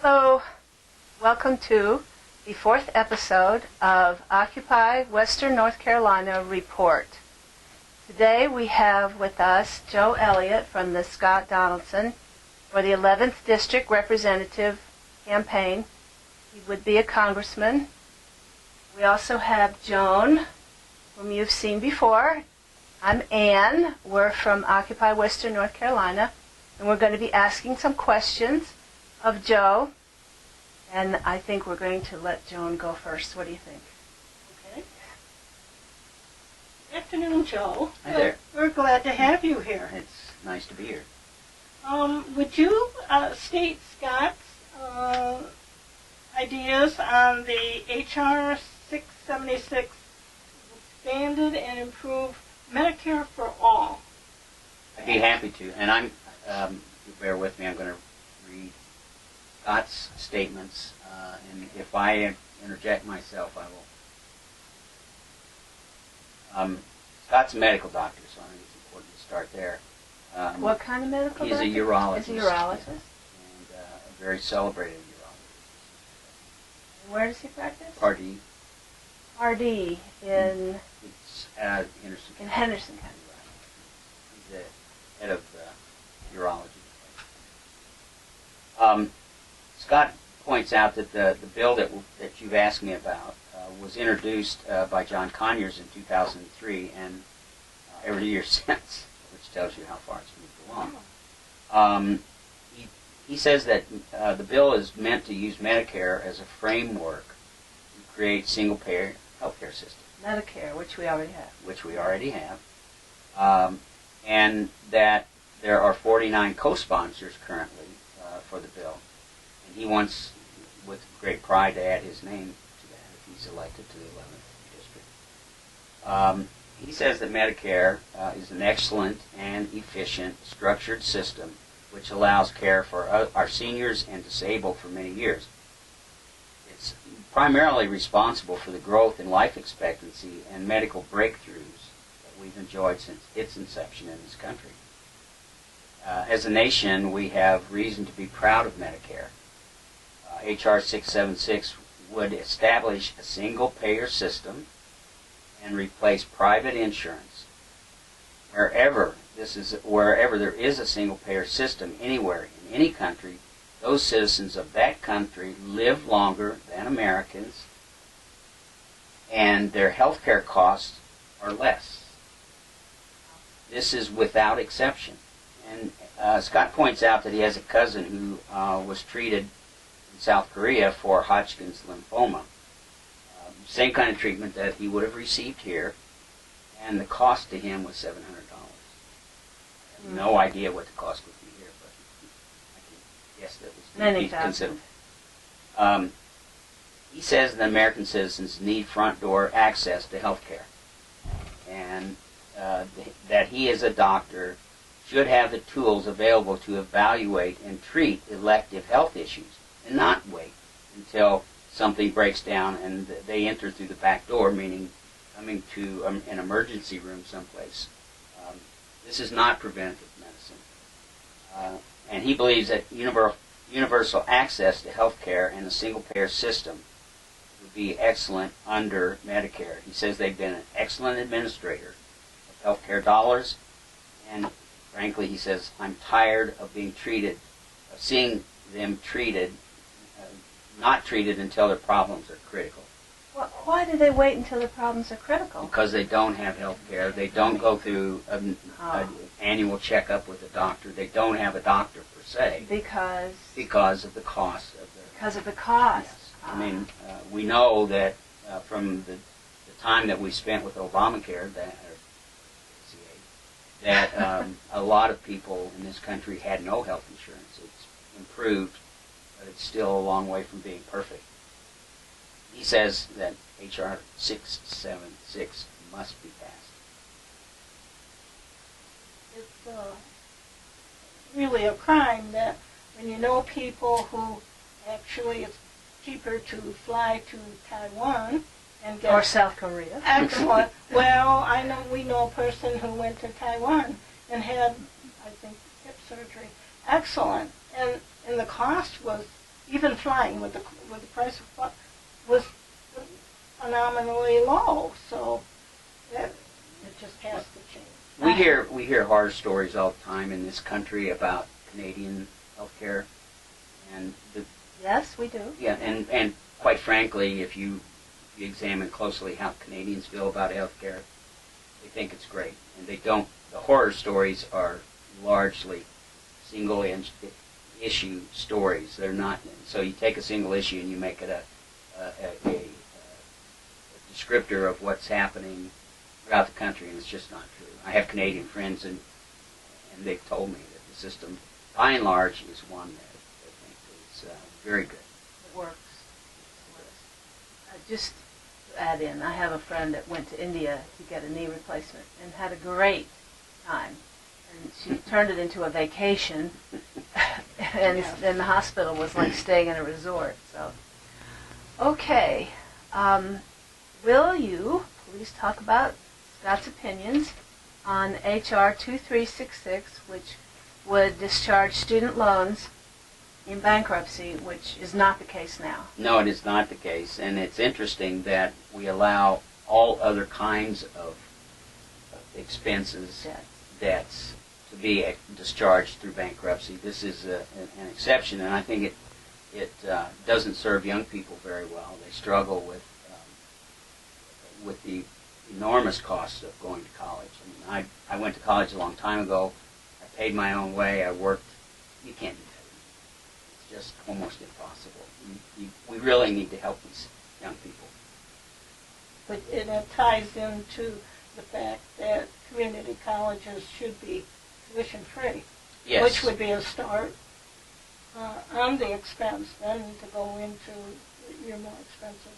Hello, welcome to the fourth episode of Occupy Western North Carolina Report. Today we have with us Joe Elliot from the Scott Donaldson for the 11th District Representative Campaign. He would be a congressman. We also have Joan, whom you've seen before. I'm Ann. We're from Occupy Western North Carolina, and we're going to be asking some questions of Joe. And I think we're going to let Joan go first. What do you think? Okay. Good afternoon, Joe. Hi there. We're glad to have you here. It's nice to be here. Would you state Scott's ideas on the H.R. 676 expanded and improved Medicare for all? I'd be happy to. And I'm, if you bear with me, I'm going to read Scott's statements, and if I interject myself, I will. Scott's a medical doctor, so I think it's important to start there. What kind of medical doctor? He's a urologist. He's a urologist. And a very celebrated urologist. Where does he practice? Pardee. Pardee in It's Henderson County. in Henderson County. He's the head of urology. Scott points out that the bill that you've asked me about was introduced by John Conyers in 2003 and every year since, which tells you how far it's moved along. He says that the bill is meant to use Medicare as a framework to create single-payer healthcare system. Medicare, which we already have. Which we already have. And that there are 49 co-sponsors currently for the bill. And he wants, with great pride, to add his name to that if he's elected to the 11th district. He says that Medicare is an excellent and efficient structured system which allows care for our seniors and disabled for many years. It's primarily responsible for the growth in life expectancy and medical breakthroughs that we've enjoyed since its inception in this country. As a nation, we have reason to be proud of Medicare. H.R. 676 would establish a single-payer system and replace private insurance. Wherever there is a single-payer system anywhere in any country, those citizens of that country live longer than Americans, and their health care costs are less. This is without exception. And Scott points out that he has a cousin who was treated in South Korea for Hodgkin's lymphoma. Same kind of treatment that he would have received here, and the cost to him was $700. I have no idea what the cost would be here, but I can guess that was Many thousands. He says that American citizens need front door access to health care, and that he as a doctor should have the tools available to evaluate and treat elective health issues and not wait until something breaks down and they enter through the back door, meaning coming to an emergency room someplace. This is not preventative medicine. And he believes that universal access to health care and a single-payer system would be excellent under Medicare. He says they've been an excellent administrator of health care dollars, and frankly, he says, I'm tired of being treated, of seeing them treated, not treated until their problems are critical. Well, why do they wait until the problems are critical? Because they don't have health care. They don't go through an annual checkup with a doctor. They don't have a doctor per se. Because of the cost of the... Because of the cost. Yes. I mean, we know that from the time that we spent with Obamacare, that a lot of people in this country had no health insurance. It's improved, but it's still a long way from being perfect. He says that H.R. 676 must be passed. It's really a crime that when you know people who actually it's cheaper to fly to Taiwan and get... Or South Korea. Excellent. Well, we know a person who went to Taiwan and had, I think, hip surgery. Excellent. And the cost was even flying with the price of flying was phenomenally low. So that it just has to change. We hear horror stories all the time in this country about Canadian healthcare, and yes, we do. Yeah, and quite frankly, if you examine closely how Canadians feel about healthcare, they think it's great, and they don't. The horror stories are largely single issue stories. They're not. So you take a single issue and you make it a descriptor of what's happening throughout the country, and it's just not true. I have Canadian friends, and they've told me that the system, by and large, is one that they think is very good. It works. Just to add in, I have a friend that went to India to get a knee replacement and had a great time. And she turned it into a vacation, and then the hospital was like staying in a resort. So, okay. Will you please talk about Scott's opinions on H.R. 2366, which would discharge student loans in bankruptcy, which is not the case now? No, it is not the case, and it's interesting that we allow all other kinds of expenses, debts, to be discharged through bankruptcy. This is an exception, and I think it doesn't serve young people very well. They struggle with the enormous costs of going to college. I mean, I went to college a long time ago. I paid my own way. I worked. You can't do that. It's just almost impossible. We really need to help these young people. But it ties into the fact that community colleges should be tuition-free, Yes. which would be a start on the expense, then to go into your more expensive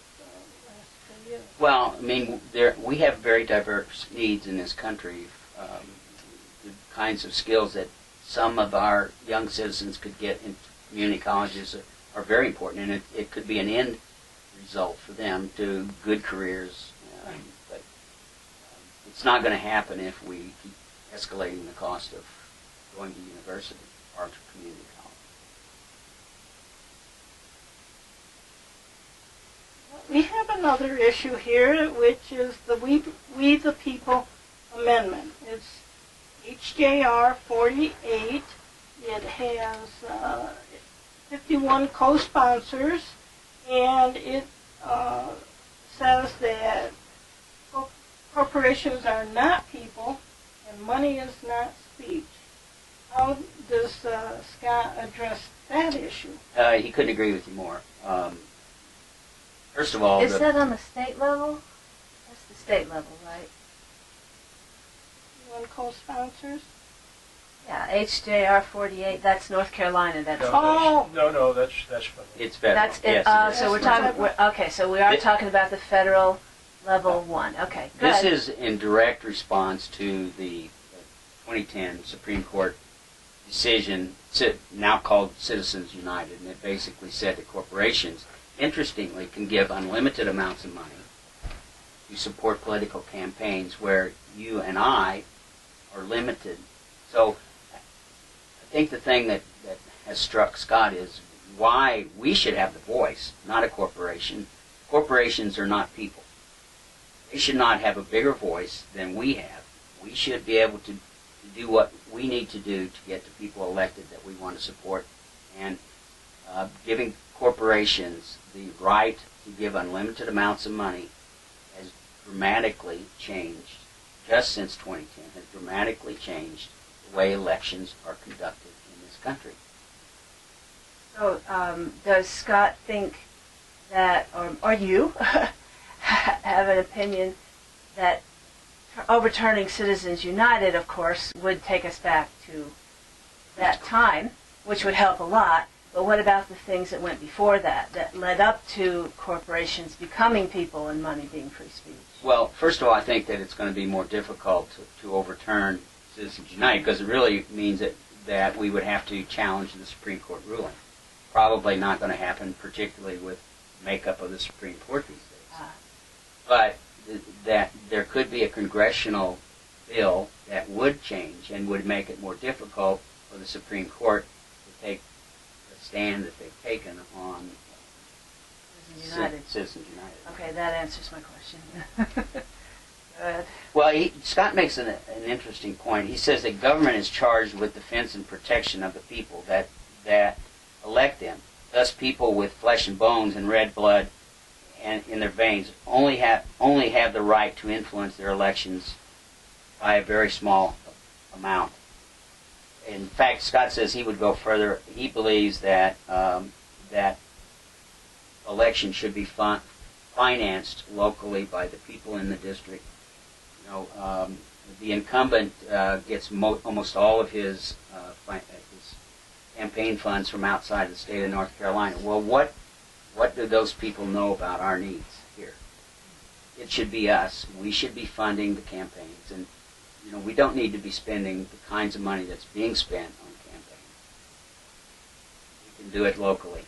last 2 years. Well, I mean, we have very diverse needs in this country. The kinds of skills that some of our young citizens could get in community colleges are very important, and it could be an end result for them to good careers. But it's not going to happen if we keep escalating the cost of going to university or to community college. We have another issue here, which is the We the People Amendment. It's HJR 48. It has 51 co-sponsors, and it says that corporations are not people, and money is not speech. How does Scott address that issue? He couldn't agree with you more. First of all, Is that on the state level? That's the state level, right? One co-sponsors? Yeah, HJR 48. That's North Carolina. That's Oh. No, that's federal. it's federal. That's it. Yes, it is. So we're That's talking. federal. Okay, so we are talking about the federal level one. Okay, good. This is in direct response to the 2010 Supreme Court decision, now called Citizens United, and it basically said that corporations, interestingly, can give unlimited amounts of money to support political campaigns where you and I are limited. So I think the thing that has struck Scott is why we should have the voice, not a corporation. Corporations are not people. They should not have a bigger voice than we have. We should be able to do what we need to do to get the people elected that we want to support. And giving corporations the right to give unlimited amounts of money has dramatically changed, just since 2010, has dramatically changed the way elections are conducted in this country. So does Scott think that, or you have an opinion that overturning Citizens United, of course, would take us back to that time, which would help a lot. But what about the things that went before that led up to corporations becoming people and money being free speech? Well, first of all, I think that it's going to be more difficult to overturn Citizens United because it really means that we would have to challenge the Supreme Court ruling. Probably not going to happen, particularly with makeup of the Supreme Court these days. But that there could be a congressional bill that would change and would make it more difficult for the Supreme Court to take a stand that they've taken on Citizens United. Okay, that answers my question. Good. Well, Scott makes an interesting point. He says that government is charged with defense and protection of the people that elect them. Thus, people with flesh and bones and red blood and in their veins only have the right to influence their elections by a very small amount. In fact, Scott says he would go further. He believes that that elections should be financed locally by the people in the district. You know, the incumbent gets almost all of his campaign funds from outside the state of North Carolina. Well, what do those people know about our needs here? It should be us. We should be funding the campaigns, and you know, we don't need to be spending the kinds of money that's being spent on campaigns. We can do it locally.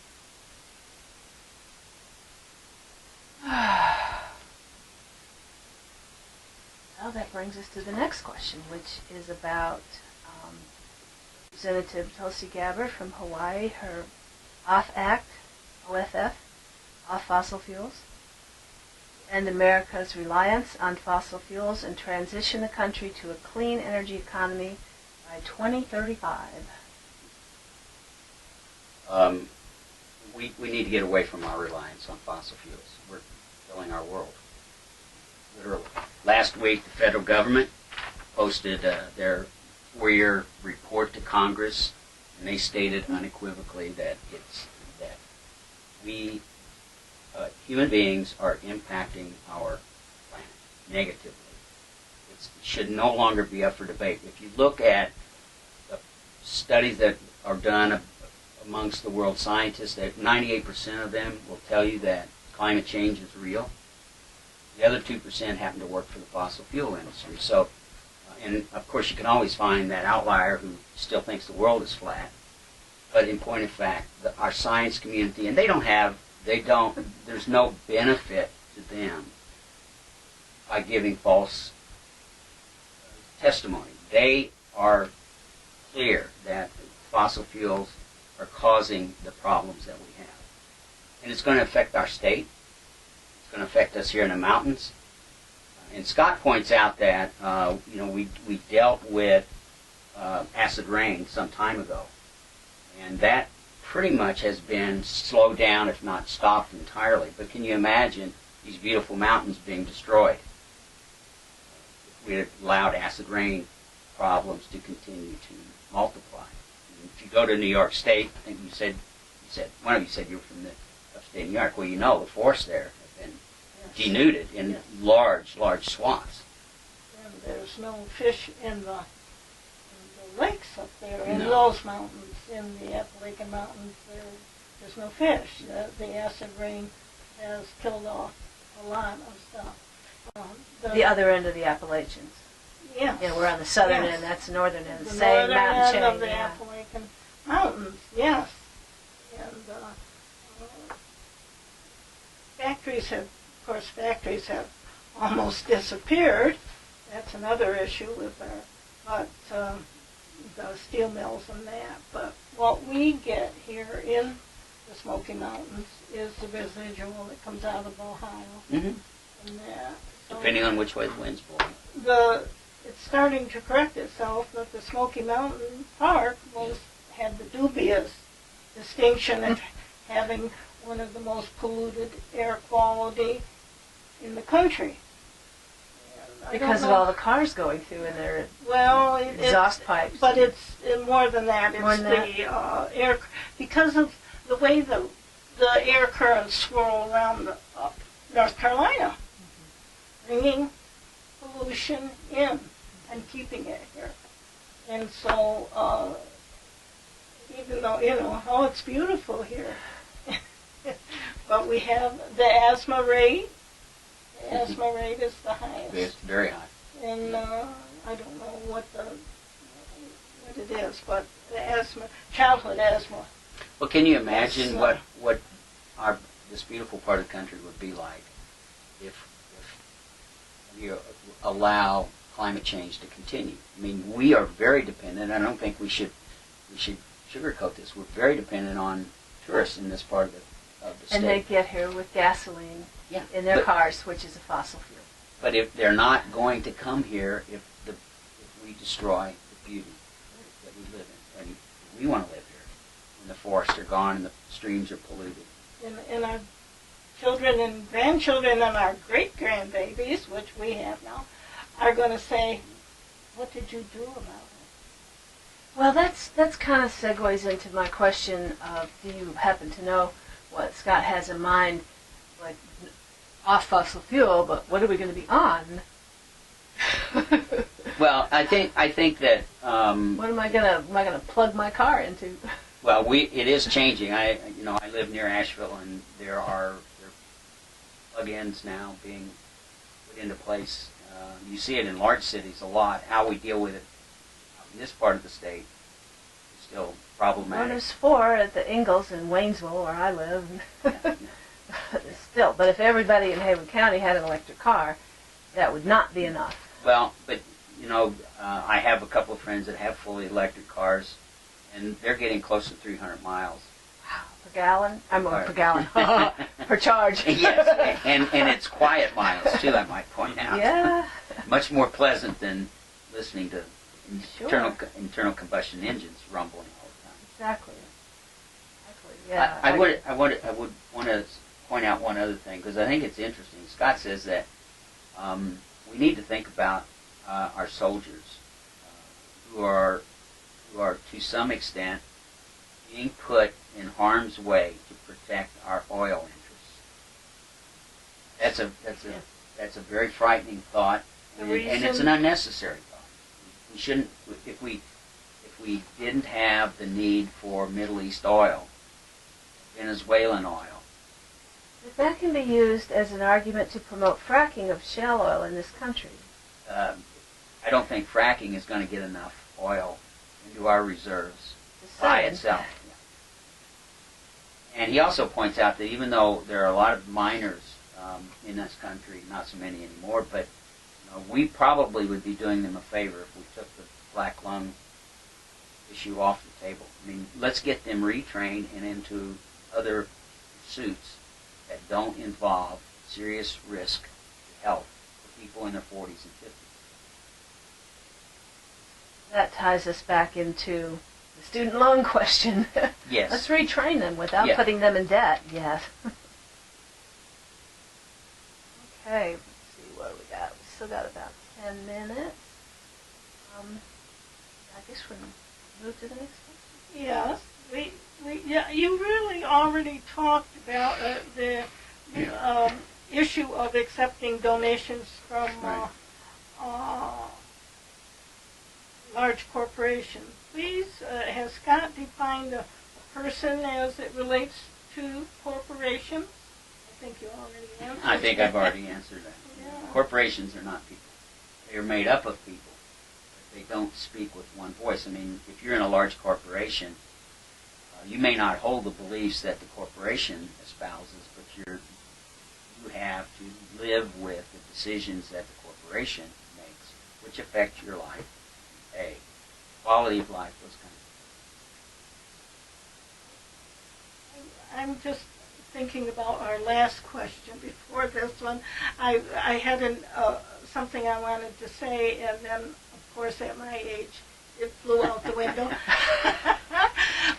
Well, that brings us to the next question, which is about Representative Tulsi Gabbard from Hawaii, her OFF Act, OFF, off fossil fuels, and America's reliance on fossil fuels and transition the country to a clean energy economy by 2035. We need to get away from our reliance on fossil fuels. We're killing our world, literally. Last week, the federal government posted their 4-year report to Congress, and they stated unequivocally that we human beings are impacting our planet negatively. It should no longer be up for debate. If you look at the studies that are done amongst the world scientists, that 98% of them will tell you that climate change is real. The other 2% happen to work for the fossil fuel industry. So, and of course you can always find that outlier who still thinks the world is flat. But in point of fact, our science community, and there's no benefit to them by giving false testimony. They are clear that fossil fuels are causing the problems that we have. And it's going to affect our state. It's going to affect us here in the mountains. And Scott points out that we dealt with acid rain some time ago. And that pretty much has been slowed down, if not stopped entirely. But can you imagine these beautiful mountains being destroyed? We allowed acid rain problems to continue to multiply. And if you go to New York State, I think one of you said you were from the upstate New York. Well, you know the forests there have been denuded in large And swaths. there's no fish in the lakes up there, in those mountains, in the Appalachian Mountains. There's no fish. The acid rain has killed off a lot of stuff. The other end of the Appalachians. Yes. Yeah, we're on the southern end. That's the northern end. The Same northern mountain end chain. of the Appalachian Mountains, yes. And factories have almost disappeared. That's another issue with the steel mills and that. But what we get here in the Smoky Mountains is the residual that comes out of Ohio. Mm-hmm. And that. So Depending on which way the wind's blowing. It's starting to correct itself that the Smoky Mountain Park had the dubious distinction of having one of the most polluted air quality in the country. Because of all the cars going through in their exhaust pipes. But it's more than that. More It's than that? Air, because of the way the air currents swirl around North Carolina, bringing pollution in and keeping it here. And so, even though, it's beautiful here, but we have the asthma rate. The asthma rate is the highest. It's very high. And I don't know what it is, but the childhood asthma. Well, can you imagine what this beautiful part of the country would be like if you allow climate change to continue? I mean, we are very dependent. I don't think we should sugarcoat this. We're very dependent on tourists in this part of the state. And they get here with gasoline in their cars, which is a fossil fuel. But if they're not going to come here, if we destroy the beauty that we live in, and we want to live here, and the forests are gone and the streams are polluted. And our children and grandchildren and our great-grandbabies, which we have now, are going to say, what did you do about it? Well, that's kind of segues into my question of, do you happen to know what Scott has in mind, like off fossil fuel, but what are we going to be on? Well, I think that what am I gonna plug my car into? well, it is changing. I live near Asheville, and there are plug-ins now being put into place. You see it in large cities a lot. How we deal with it in this part of the state is still problematic. Well, there's 4 at the Ingalls in Waynesville, where I live. Still, but if everybody in Hayward County had an electric car, that would not be enough. Well, but I have a couple of friends that have fully electric cars, and they're getting close to 300 miles. Wow, per gallon? Per gallon. Per charge. Yes, and it's quiet miles, too, I might point out. Yeah. Much more pleasant than listening to Sure. internal combustion engines rumbling all the time. Exactly. Yeah. I would want to point out one other thing, because I think it's interesting. Scott says that we need to think about our soldiers who are to some extent being put in harm's way to protect our oil interests. That's a very frightening thought, and it's an unnecessary thought. We shouldn't. If we didn't have the need for Middle East oil, Venezuelan oil. But that can be used as an argument to promote fracking of shale oil in this country. I don't think fracking is going to get enough oil into our reserves by itself. And he also points out that even though there are a lot of miners in this country, not so many anymore, but we probably would be doing them a favor if we took the black lung issue off the table. I mean, let's get them retrained and into other pursuits that don't involve serious risk to health for people in their 40s and 50s. That ties us back into the student loan question. Yes. Let's retrain them without putting them in debt. Yes. Okay, let's see what we got. We still got about 10 minutes. I guess we can move to the next one. Yes, you really already talked about the issue of accepting donations from large corporations. Please, has Scott defined a person as it relates to corporations? I think you already answered. I think I've already answered that. Yeah. Corporations are not people. They are made up of people. They don't speak with one voice. I mean, if you're in a large corporation, you may not hold the beliefs that the corporation espouses, but you have to live with the decisions that the corporation makes, which affect your life, pay, quality of life, those kinds of things. I'm just thinking about our last question before this one. I had something I wanted to say, and then, of course, at my age, it flew out the window.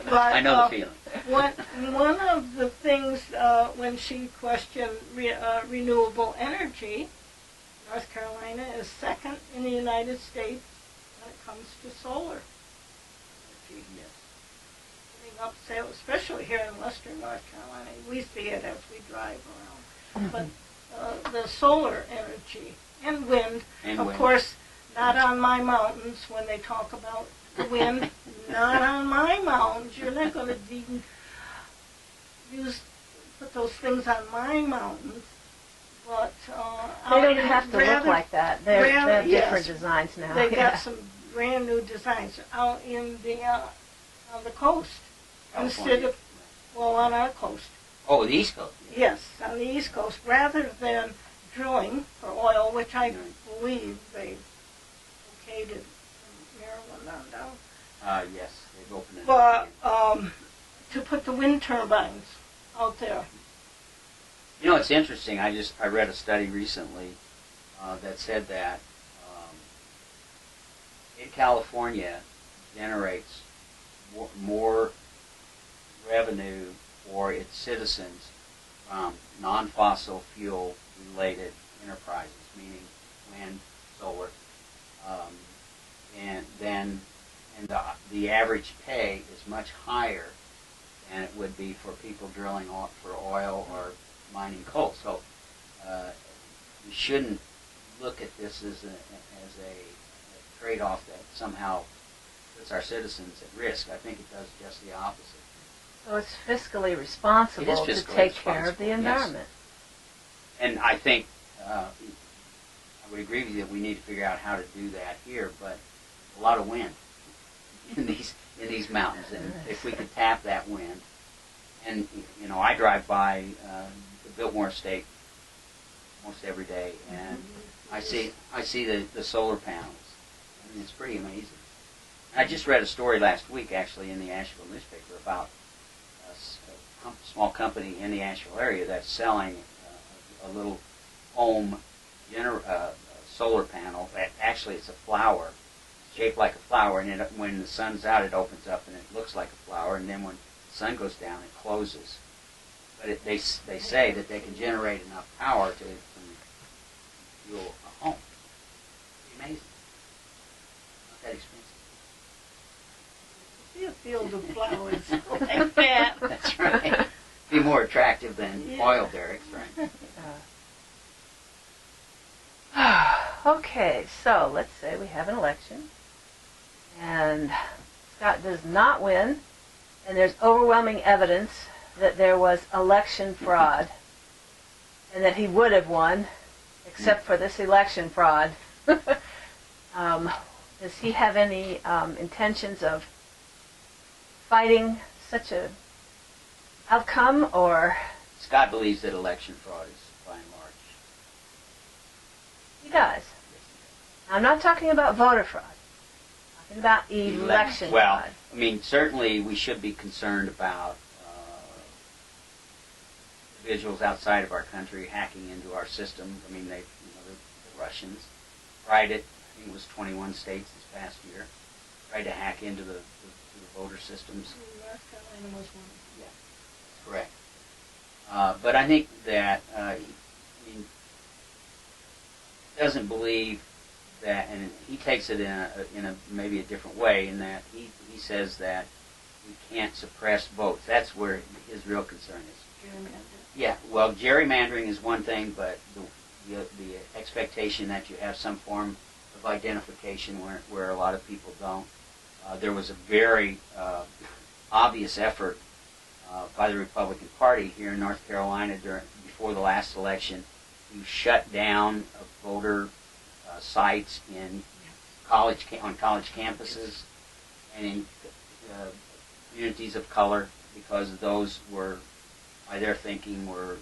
But I know the feeling. One of the things when she questioned renewable energy, North Carolina is second in the United States when it comes to solar energy. Yes. Up sale, especially here in western North Carolina. We see it as we drive around. But the solar energy and wind, course, not on my mountains when they talk about the wind. Not on my mountains. You're not going to put those things on my mountains. But they don't have to look like that. They have different designs now. They got some brand new designs out in on the coast. Instead of, on our coast. Oh, the East Coast? Yes, on the East Coast. Rather than drilling for oil, which I believe they okayed it in Maryland on down. Yes, they they've opened it but up again. to put the wind turbines out there. You know, it's interesting. I read a study recently that said that in California generates more revenue for its citizens from non-fossil fuel related enterprises, meaning wind, solar, and the average pay is much higher than it would be for people drilling for oil or mining coal. So we shouldn't look at this as a trade-off that somehow puts our citizens at risk. I think it does just the opposite. So it's fiscally responsible It is to fiscally take care of the responsible, yes. environment. And I think I would agree with you that we need to figure out how to do that here, but a lot of wind in these mountains, and if we could tap that wind, and you know, I drive by the Biltmore Estate almost every day, and I see the solar panels. I mean, it's pretty amazing. And I just read a story last week, actually, in the Asheville newspaper about a small company in the Asheville area that's selling a little home solar panel. Actually, it's a flower, shaped like a flower, and when the sun's out, it opens up and it looks like a flower, and then when the sun goes down, it closes. But they say that they can generate enough power to fuel a home. It's amazing. Not that expensive. See a field of flowers like that. That's right. Be more attractive than oil derricks, right? Okay, so let's say we have an election, and Scott does not win, and there's overwhelming evidence that there was election fraud, and that he would have won, except for this election fraud. Does he have any intentions of fighting such a outcome, or? Scott believes that election fraud is by and large. He does. I'm not talking about voter fraud. I'm talking about election Well, fraud. I mean, certainly we should be concerned about individuals outside of our country hacking into our system. I mean, the Russians tried it. I think it was 21 states this past year. Tried to hack into the voter systems. North Carolina was one. Yeah, correct. But I think that he doesn't believe that, and he takes it in a maybe a different way, in that he says that we can't suppress votes. That's where his real concern is. Yeah, well, gerrymandering is one thing, but the expectation that you have some form of identification where a lot of people don't. There was a very obvious effort by the Republican Party here in North Carolina before the last election to shut down voter sites in on college campuses and in communities of color, because those were, by their thinking, were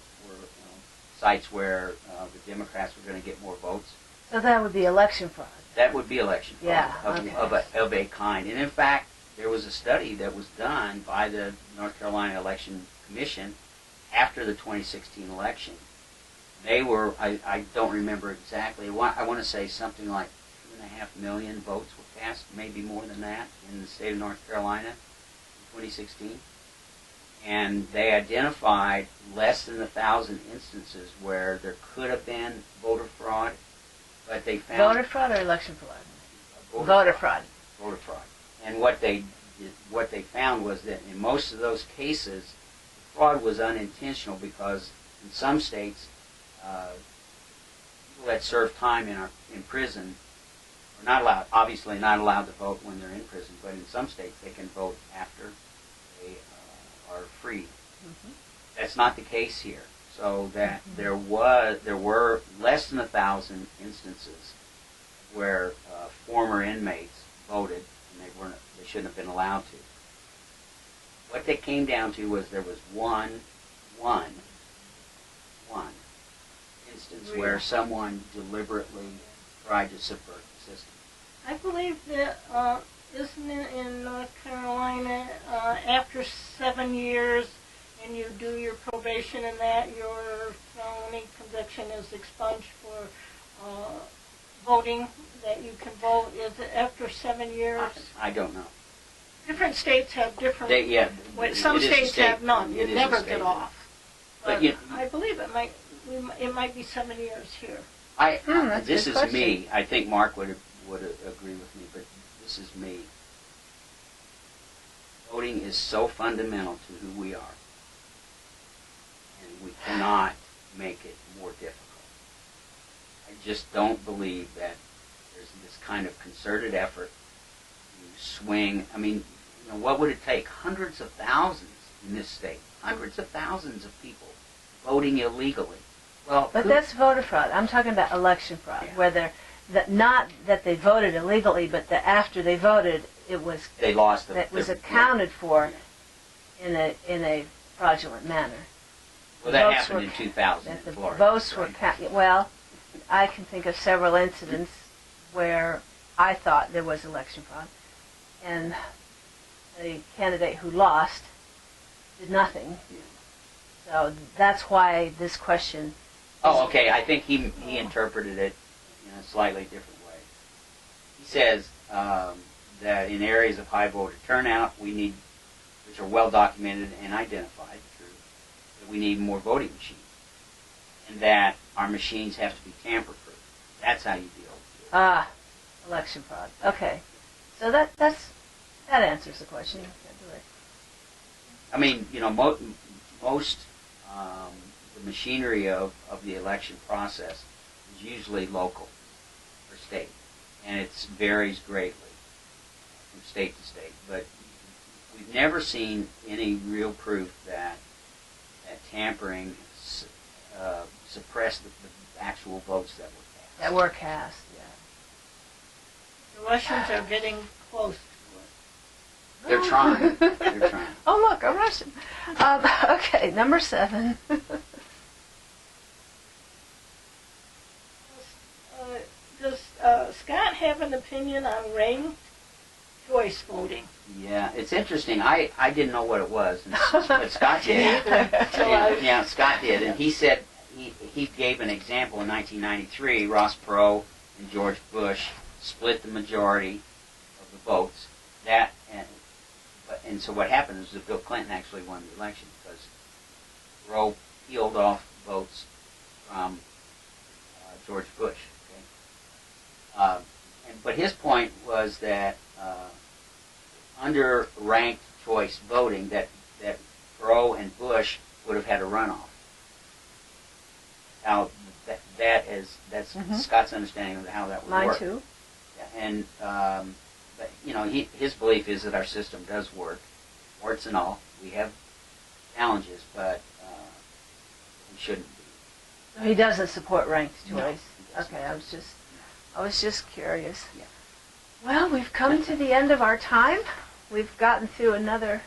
sites where the Democrats were going to get more votes. So that would be election fraud. That would be election fraud, Yeah, of a kind. And in fact, there was a study that was done by the North Carolina Election Commission after the 2016 election. They were, I don't remember exactly, I want to say something like 2.5 million votes were cast, maybe more than that, in the state of North Carolina in 2016. And they identified less than 1,000 instances where there could have been voter fraud, but they found... Voter fraud or election fraud? Voter fraud. Voter fraud. And what they found was that in most of those cases, fraud was unintentional, because in some states, people that serve time in prison are not allowed, obviously not allowed to vote when they're in prison, but in some states they can vote after they are free. Mm-hmm. That's not the case here. So that there were less than 1,000 instances where former inmates voted and they shouldn't have been allowed to. What they came down to was there was one instance where someone deliberately tried to subvert the system. I believe that isn't it in North Carolina, after 7 years and you do your probation and that, your felony conviction is expunged for voting, that you can vote? Is it after 7 years? I don't know. Different states have different. Some it is a states state. have none. It You is a never state. get off. But I believe it might be 7 years here. That's a this good is question. me. I think Mark would agree with me, but this is me. Voting is so fundamental to who we are, and we cannot make it more difficult. I just don't believe that there's this kind of concerted effort to swing. I mean, what would it take? Hundreds of thousands in this state, hundreds of thousands of people voting illegally. Well, But that's voter fraud. I'm talking about election fraud, Yeah. where not that they voted illegally, but that after they voted, they lost that was accounted for in a fraudulent manner. Well, that Votes happened were in 2000 That in the Florida. votes were right? well, I can think of several incidents where I thought there was election fraud, and the candidate who lost did nothing. Yeah. So that's why this question. Oh, okay. I think he interpreted it in a slightly different way. He says that in areas of high voter turnout, which are well documented and identified, that we need more voting machines, and that our machines have to be tamper-proof. That's how you deal with it. Election fraud. Okay, so that answers the question. You can't do it. I mean, most the machinery of the election process is usually local or state, and it varies greatly from state to state. But we've never seen any real proof that tampering suppressed the actual votes that were cast. That were cast. Yeah. The Russians are getting close to it. They're trying. They're trying. Oh, look, a Russian. Okay, number 7. Does Scott have an opinion on ranked choice voting? Yeah, it's interesting. I didn't know what it was, but Scott did. Yeah, Scott did, and he said he gave an example in 1993. Ross Perot and George Bush split the majority of the votes. And so what happened is that Bill Clinton actually won the election because Perot peeled off votes from George Bush. Okay? But his point was that under ranked choice voting, that Perot and Bush would have had a runoff. How that's Scott's understanding of how that would work. Mine too. Yeah, and but his belief is that our system does work, warts and all. We have challenges, but we shouldn't be. So he doesn't support ranked choice. No, he doesn't. Okay, I was just curious. Yeah. Well, we've come to the end of our time. We've gotten through another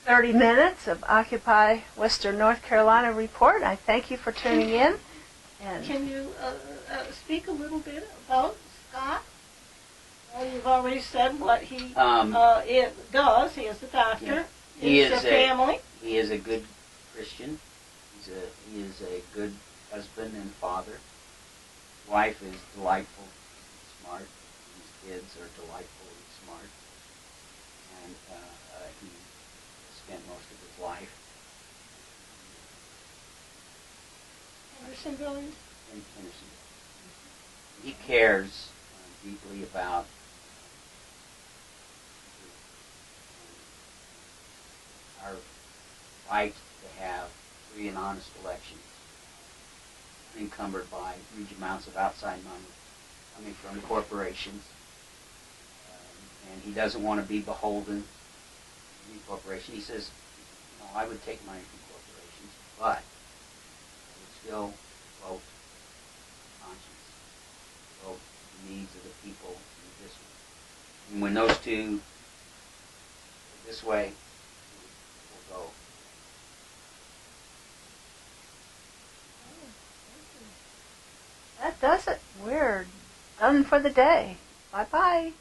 30 minutes of Occupy Western North Carolina report. I thank you for tuning in. And Can you speak a little bit about Scott? Well, you've already said what he does. He is a doctor. Yeah. He's a family. He is a good Christian. He is a good husband and father. His wife is delightful and smart. His kids are delightful and smart. And he spent most of his life Hendersonville. in Hendersonville. He cares deeply about our right to have free and honest elections, unencumbered by huge amounts of outside money coming from corporations. And he doesn't want to be beholden to any corporation. He says, I would take money from corporations, but I would still vote conscience, vote the needs of the people in the district. And when those two go this way, we'll go. that does it. We're done for the day. Bye-bye.